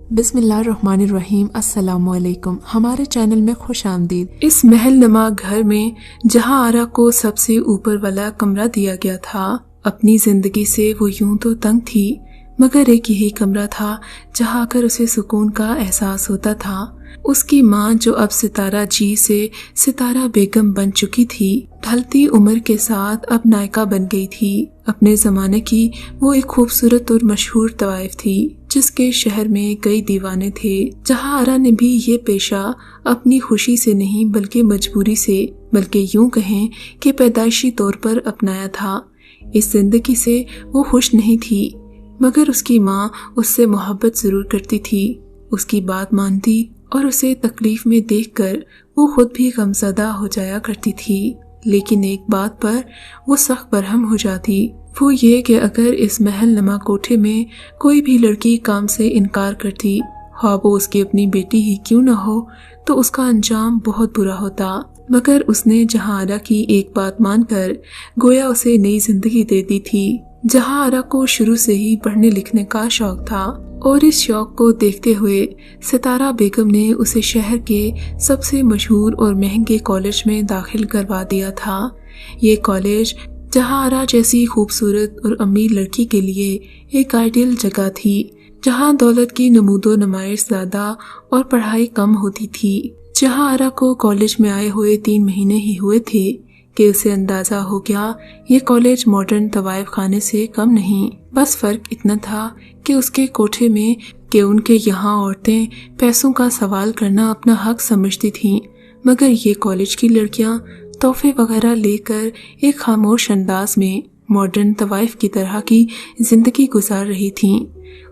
बिस्मिल्लाहिर्रहमानिर्रहीम। अस्सलामु अलैकुम। हमारे चैनल में खुश आमदीद। इस महल नमा घर में जहां आरा को सबसे ऊपर वाला कमरा दिया गया था, अपनी जिंदगी से वो यूं तो तंग थी, मगर एक यही कमरा था जहां आकर उसे सुकून का एहसास होता था। उसकी माँ जो अब सितारा जी से सितारा बेगम बन चुकी थी, ढलती उम्र के साथ अब नायका बन गई थी। अपने ज़माने की वो एक खूबसूरत और मशहूर तवाइफ थी, जिसके शहर में कई दीवाने थे। जहां आरा ने भी ये पेशा अपनी खुशी से नहीं बल्कि मजबूरी से, बल्कि यूं कहें कि पैदाइशी तौर पर अपनाया था। इस जिंदगी से वो खुश नहीं थी, मगर उसकी माँ उससे मोहब्बत जरूर करती थी, उसकी बात मानती और उसे तकलीफ में देखकर वो खुद भी गमज़दा हो जाया करती थी। लेकिन एक बात पर वो सख्त बरहम हो जाती, वो ये कि अगर इस महल नमा कोठे में कोई भी लड़की काम से इनकार करती, ख्वाह वो उसकी अपनी बेटी ही क्यों न हो, तो उसका अंजाम बहुत बुरा होता। मगर उसने जहां आरा की एक बात मानकर गोया उसे नई जिंदगी दे दी थी। जहां आरा को शुरू से ही पढ़ने लिखने का शौक था और इस शौक को देखते हुए सितारा बेगम ने उसे शहर के सबसे मशहूर और महंगे कॉलेज में दाखिल करवा दिया था। ये कॉलेज जहां आरा जैसी खूबसूरत और अमीर लड़की के लिए एक आइडियल जगह थी, जहां दौलत की नमूदो नुमाइश ज्यादा और पढ़ाई कम होती थी। जहां आरा को कॉलेज में आए हुए 3 महीने ही हुए थे कि उसे अंदाजा हो गया ये कॉलेज मॉडर्न तवाइफ खाने से कम नहीं। बस फर्क इतना था कि उसके कोठे में कि उनके यहाँ औरतें पैसों का सवाल करना अपना हक समझती थीं, मगर ये कॉलेज की लड़कियां तोहफे वगैरह लेकर एक खामोश अंदाज में मॉडर्न तवाइफ की तरह की जिंदगी गुजार रही थीं।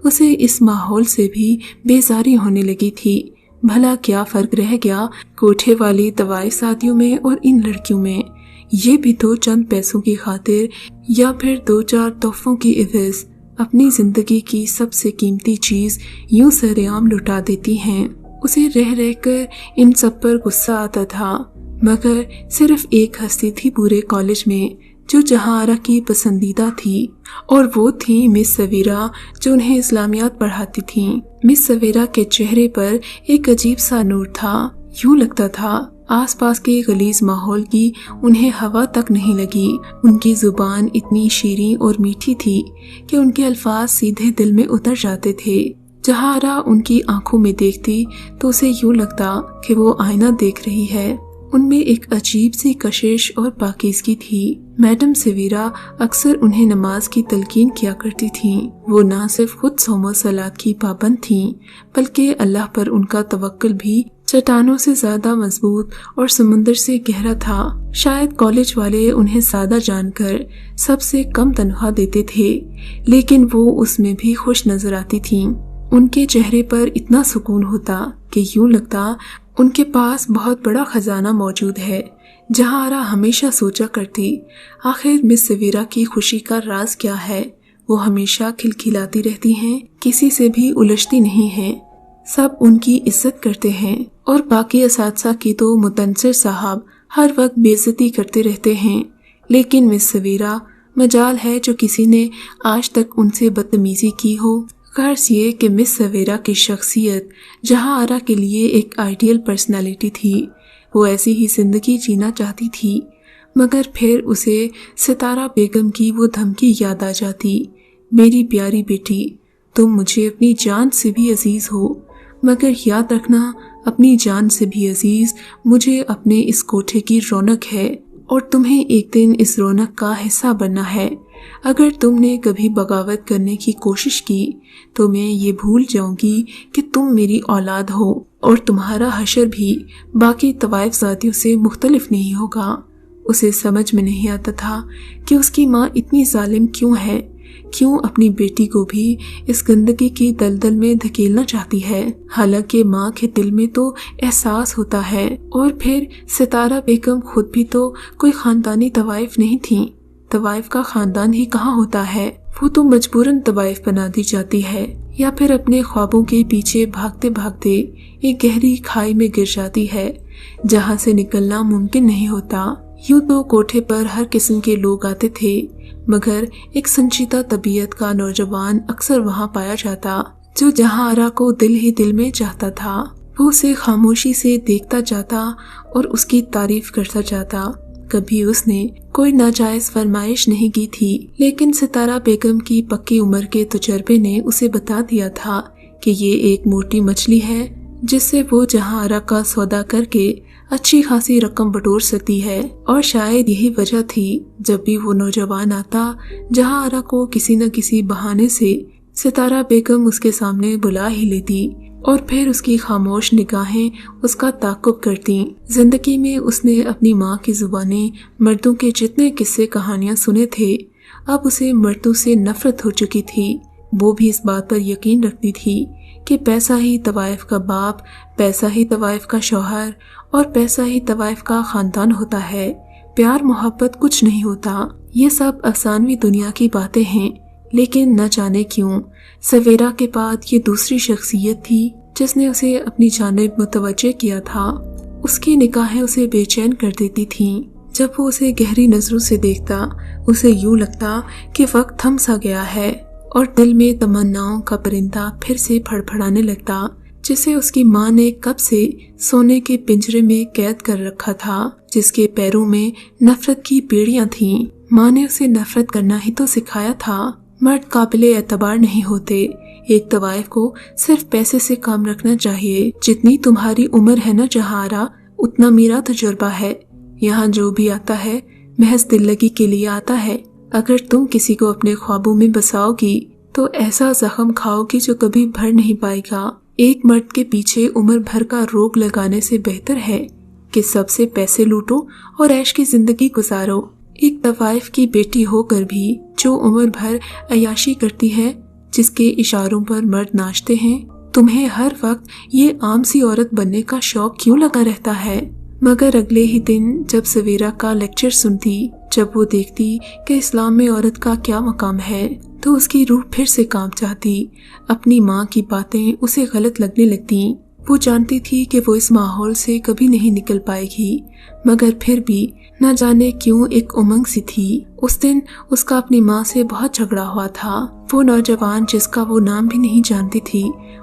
उसे इस माहौल से भी बेजारी होने लगी थी। भला क्या फर्क रह गया कोठे वाली तवाइफ साथियों में और इन लड़कियों में? ये भी तो चंद पैसों की खातिर या फिर 2-4 तोहफों की इवज़ अपनी जिंदगी की सबसे कीमती चीज यूं सरेआम लुटा देती हैं। उसे रह रहकर इन सब पर गुस्सा आता था, मगर सिर्फ एक हस्ती थी पूरे कॉलेज में जो जहां आरा की पसंदीदा थी, और वो थी मिस सवीरा, जो उन्हें इस्लामियात पढ़ाती थीं। मिस सवीरा के चेहरे पर एक अजीब सा नूर था। यूं लगता था आसपास के गलीज माहौल की उन्हें हवा तक नहीं लगी। उनकी जुबान इतनी शीरीं और मीठी थी कि उनके अल्फाज सीधे दिल में उतर जाते थे। जहां आरा उनकी आंखों में देखती तो उसे यूं लगता कि वो आईना देख रही है। उनमें एक अजीब सी कशिश और पाकीज़गी थी। मैडम सवीरा अक्सर उन्हें नमाज की तलकीन किया करती थीं। वो न सिर्फ खुद सौम सलात की पाबंद थीं, बल्कि अल्लाह पर उनका तवक्कुल भी चट्टानों से ज्यादा मजबूत और समुंदर से गहरा था। शायद कॉलेज वाले उन्हें सादा जानकर सबसे कम तनख्वाह देते थे, लेकिन वो उसमें भी खुश नजर आती थीं। उनके चेहरे पर इतना सुकून होता कि यूं लगता उनके पास बहुत बड़ा खजाना मौजूद है। जहां आरा हमेशा सोचा करती, आखिर मिस सवीरा की खुशी का राज क्या है? वो हमेशा खिलखिलाती रहती हैं, किसी से भी उलझती नहीं हैं, सब उनकी इज्जत करते हैं, और बाकी असातिज़ा की तो मुतनसिर साहब हर वक्त बेइज्जती करते रहते हैं। लेकिन मिस सवीरा मजाल है जो किसी ने आज तक उनसे बदतमीजी की हो। गर्ज ये कि मिस सवेरा की शख्सियत जहां आरा के लिए एक आइडियल पर्सनालिटी थी। वो ऐसी ही जिंदगी जीना चाहती थी, मगर फिर उसे सितारा बेगम की वो धमकी याद आ जाती, मेरी प्यारी बेटी, तुम मुझे अपनी जान से भी अजीज हो, मगर याद रखना अपनी जान से भी अजीज मुझे अपने इस कोठे की रौनक है, और तुम्हें एक दिन इस रौनक का हिस्सा बनना है। अगर तुमने कभी बगावत करने की कोशिश की तो मैं ये भूल जाऊंगी कि तुम मेरी औलाद हो, और तुम्हारा हशर भी बाकी तवाइफ ज़ातियों से मुख्तलिफ नहीं होगा। उसे समझ में नहीं आता था कि उसकी माँ इतनी जालिम क्यों है, क्यों अपनी बेटी को भी इस गंदगी की दलदल में धकेलना चाहती है। हालांकि माँ के दिल में तो एहसास होता है, और फिर सितारा बेगम खुद भी तो कोई खानदानी तवाइफ नहीं थी। तवाइफ का खानदान ही कहाँ होता है, वो तो मजबूरन तवाइफ बना दी जाती है, या फिर अपने ख्वाबों के पीछे भागते भागते एक गहरी खाई में गिर जाती है, जहाँ से निकलना मुमकिन नहीं होता। यूं तो कोठे पर हर किस्म के लोग आते थे, मगर एक संजीदा तबीयत का नौजवान अक्सर वहाँ पाया जाता, जो जहां आरा को दिल ही दिल में चाहता था। वो उसे खामोशी से देखता जाता और उसकी तारीफ करता जाता। कभी उसने कोई नाजायज फरमाइश नहीं की थी, लेकिन सितारा बेगम की पक्की उम्र के तजुर्बे ने उसे बता दिया था कि ये एक मोटी मछली है जिससे वो जहां आरा का सौदा करके अच्छी खासी रकम बटोर सकती है। और शायद यही वजह थी जब भी वो नौजवान आता, जहां आरा को किसी न किसी बहाने से सितारा बेगम उसके सामने बुला ही लेती और फिर उसकी खामोश निगाहें उसका ताक़ुब करती। जिंदगी में उसने अपनी माँ की जुबानी मर्दों के जितने किस्से कहानियां सुने थे, अब उसे मर्दों से नफरत हो चुकी थी। वो भी इस बात पर यकीन रखती थी कि पैसा ही तवाइफ का बाप, पैसा ही तवाइफ का शौहर और पैसा ही तवाइफ का खानदान होता है। प्यार मोहब्बत कुछ नहीं होता। ये सब अफसानवी दुनिया की बातें हैं। लेकिन न जाने क्यों सवेरा के बाद ये दूसरी शख्सियत थी जिसने उसे अपनी जानिब मुतवज्जे किया था। उसकी निगाहें उसे बेचैन कर देती थीं। जब वो उसे गहरी नजरों से देखता, उसे यूं लगता कि वक्त थम सा गया है और दिल में तमन्नाओं का परिंदा फिर से फड़फड़ाने लगता, जिसे उसकी माँ ने कब से सोने के पिंजरे में कैद कर रखा था, जिसके पैरों में नफरत की बेड़ियां थीं। माँ ने उसे नफरत करना ही तो सिखाया था। मर्द काबिले एतबार नहीं होते। एक तवाइफ को सिर्फ पैसे से काम रखना चाहिए। जितनी तुम्हारी उम्र है ना जहां आरा, उतना मेरा तजुर्बा है। यहाँ जो भी आता है महज दिल लगी के लिए आता है। अगर तुम किसी को अपने ख्वाबों में बसाओगी तो ऐसा जख्म खाओगी जो कभी भर नहीं पाएगा। एक मर्द के पीछे उम्र भर का रोग लगाने से बेहतर है कि सबसे पैसे लूटो और ऐश की जिंदगी गुजारो। एक तवाइफ की बेटी होकर भी जो उम्र भर अयाशी करती है, जिसके इशारों पर मर्द नाचते हैं, तुम्हें हर वक्त ये आम सी औरत बनने का शौक क्यों लगा रहता है? मगर अगले ही दिन जब सवेरा का लेक्चर सुनती, जब वो देखती कि इस्लाम में औरत का क्या मकाम है, तो उसकी रूह फिर से कांप जाती। अपनी माँ की बातें उसे गलत लगने लगती। वो जानती थी कि वो इस माहौल से कभी नहीं निकल पाएगी, मगर फिर भी न जाने क्यों एक उमंग सी थी। उस दिन उसका अपनी माँ से बहुत झगड़ा हुआ था। वो नौजवान जिसका वो नाम भी नहीं जानती थी,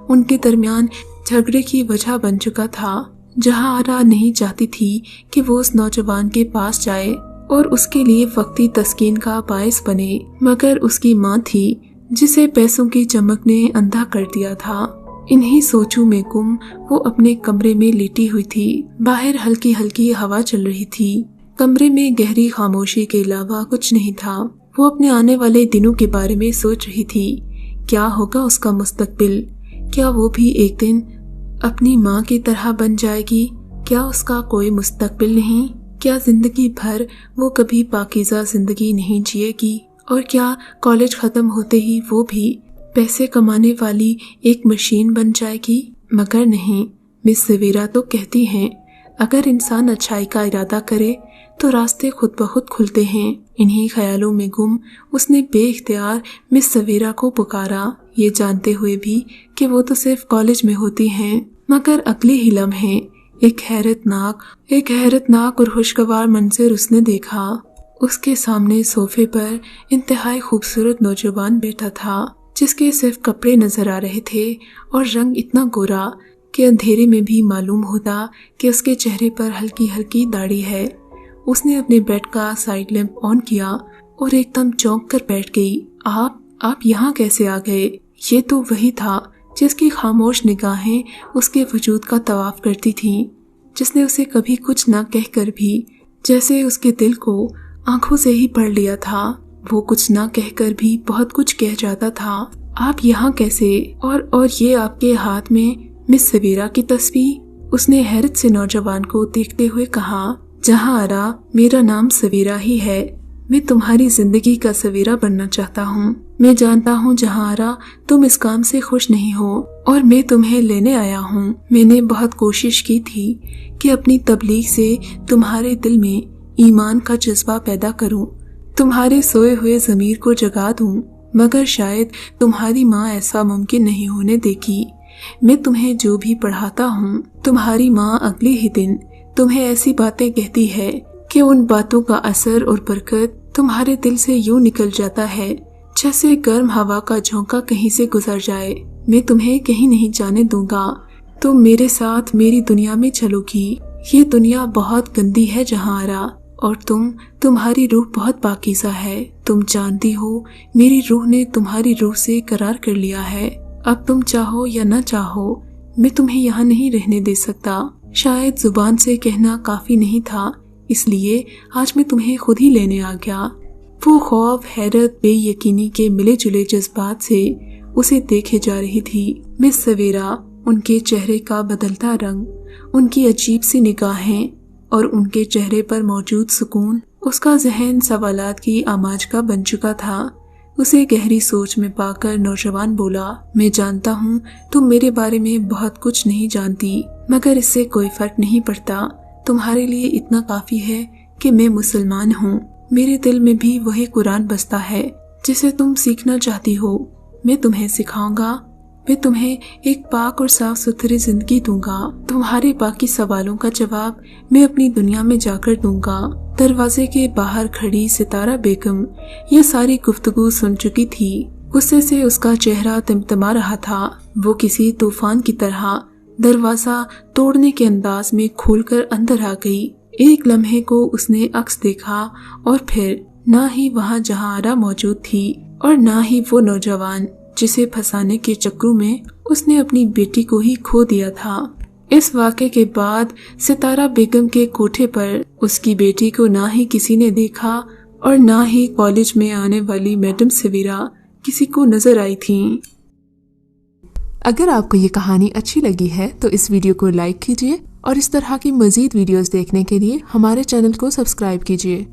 उनके दरमियान झगड़े की वजह बन चुका था। जहां आरा नहीं चाहती थी कि वो उस नौजवान के पास जाए और उसके लिए वक्ती तस्कीन का बायस बने, मगर उसकी माँ थी जिसे पैसों की चमक ने अंधा कर दिया था। इन्हीं सोचों में गुम वो अपने कमरे में लेटी हुई थी। बाहर हल्की हल्की हवा चल रही थी। कमरे में गहरी खामोशी के अलावा कुछ नहीं था। वो अपने आने वाले दिनों के बारे में सोच रही थी। क्या होगा उसका मुस्तकबिल? क्या वो भी एक दिन अपनी माँ की तरह बन जाएगी? क्या उसका कोई मुस्तकबिल नहीं? क्या जिंदगी भर वो कभी पाकीज़ा जिंदगी नहीं जिएगी? और क्या कॉलेज खत्म होते ही वो भी पैसे कमाने वाली एक मशीन बन जाएगी? मगर नहीं, मिस सवेरा तो कहती हैं, अगर इंसान अच्छाई का इरादा करे तो रास्ते खुद ब खुद खुलते हैं। इन्हीं ख्यालों में गुम उसने बेइख्तियार मिस सवेरा को पुकारा, ये जानते हुए भी कि वो तो सिर्फ कॉलेज में होती हैं। मगर अगले ही लम्हे एक हैरतनाक और खुशगवार मंजर उसने देखा। उसके सामने सोफे पर इंतहाई खूबसूरत नौजवान बैठा था, जिसके सिर्फ कपड़े नजर आ रहे थे और रंग इतना गोरा कि अंधेरे में भी मालूम होता कि उसके चेहरे पर हल्की हल्की दाढ़ी है। उसने अपने बेड का साइड लैंप ऑन किया और एकदम चौंक कर बैठ गई। आप यहाँ कैसे आ गए? ये तो वही था जिसकी खामोश निगाहें उसके वजूद का तवाफ करती थीं, जिसने उसे कभी कुछ ना कहकर भी जैसे उसके दिल को आंखों से ही पढ़ लिया था। वो कुछ ना कहकर भी बहुत कुछ कह जाता था। आप यहाँ कैसे? और ये आपके हाथ में मिस सवेरा की तस्वीर? उसने हैरत से नौजवान को देखते हुए कहा, जहां आरा, मेरा नाम सवेरा ही है। मैं तुम्हारी जिंदगी का सवेरा बनना चाहता हूँ। मैं जानता हूँ जहां आरा, तुम इस काम से खुश नहीं हो और मैं तुम्हें लेने आया हूँ। मैंने बहुत कोशिश की थी कि अपनी तबलीग से तुम्हारे दिल में ईमान का जज्बा पैदा करूँ, तुम्हारे सोए हुए ज़मीर को जगा दूँ, मगर शायद तुम्हारी माँ ऐसा मुमकिन नहीं होने देगी। मैं तुम्हें जो भी पढ़ाता हूँ, तुम्हारी माँ अगले ही दिन तुम्हें ऐसी बातें कहती है कि उन बातों का असर और बरकत तुम्हारे दिल से यूं निकल जाता है जैसे गर्म हवा का झोंका कहीं से गुजर जाए। میں تمہیں کہیں نہیں جانے دوں گا، تم میرے ساتھ میری دنیا میں چلو گی۔ یہ دنیا بہت گندی ہے جہاں آرا، اور تمہاری روح بہت پاکیزہ ہے۔ تم جانتی ہو میری روح نے تمہاری روح سے قرار کر لیا ہے، اب تم چاہو یا نہ چاہو میں تمہیں یہاں نہیں رہنے دے سکتا۔ شاید زبان سے کہنا کافی نہیں تھا، اس لیے آج میں تمہیں خود ہی لینے آ گیا۔ وہ خوف، حیرت، بے یقینی کے ملے جلے جذبات سے اسے دیکھے جا رہی تھی۔ مس سویرا، ان کے چہرے کا بدلتا رنگ، ان کی عجیب سی نگاہیں اور ان کے چہرے پر موجود سکون، اس کا ذہن سوالات کی آماج کا بن چکا تھا۔ اسے گہری سوچ میں پا کر نوجوان بولا، میں جانتا ہوں تم میرے بارے میں بہت کچھ نہیں جانتی، مگر اس سے کوئی فرق نہیں پڑتا۔ تمہارے لیے اتنا کافی ہے کہ میں مسلمان ہوں، میرے دل میں بھی وہی قرآن بستا ہے جسے تم سیکھنا چاہتی ہو۔ میں تمہیں سکھاؤں گا، میں تمہیں ایک پاک اور صاف ستھری زندگی دوں گا۔ تمہارے باقی سوالوں کا جواب میں اپنی دنیا میں جا کر دوں گا۔ دروازے کے باہر کھڑی ستارہ بیگم یہ ساری گفتگو سن چکی تھی۔ غصے سے اس کا چہرہ تمتما رہا تھا۔ وہ کسی طوفان کی طرح دروازہ توڑنے کے انداز میں کھول کر اندر آ گئی۔ ایک لمحے کو اس نے عکس دیکھا اور پھر نہ ہی وہاں جہاں آرا موجود تھی اور نہ ہی وہ نوجوان جسے پھنسانے کے چکروں میں اس نے اپنی بیٹی کو ہی کھو دیا تھا۔ اس واقعے کے بعد ستارہ بیگم کے کوٹھے پر اس کی بیٹی کو نہ ہی کسی نے دیکھا اور نہ ہی کالج میں آنے والی میڈم سویرا کسی کو نظر آئی تھیں۔ اگر آپ کو یہ کہانی اچھی لگی ہے تو اس ویڈیو کو لائک کیجیے اور اس طرح کی مزید ویڈیوز دیکھنے کے لیے ہمارے چینل کو سبسکرائب کیجیے۔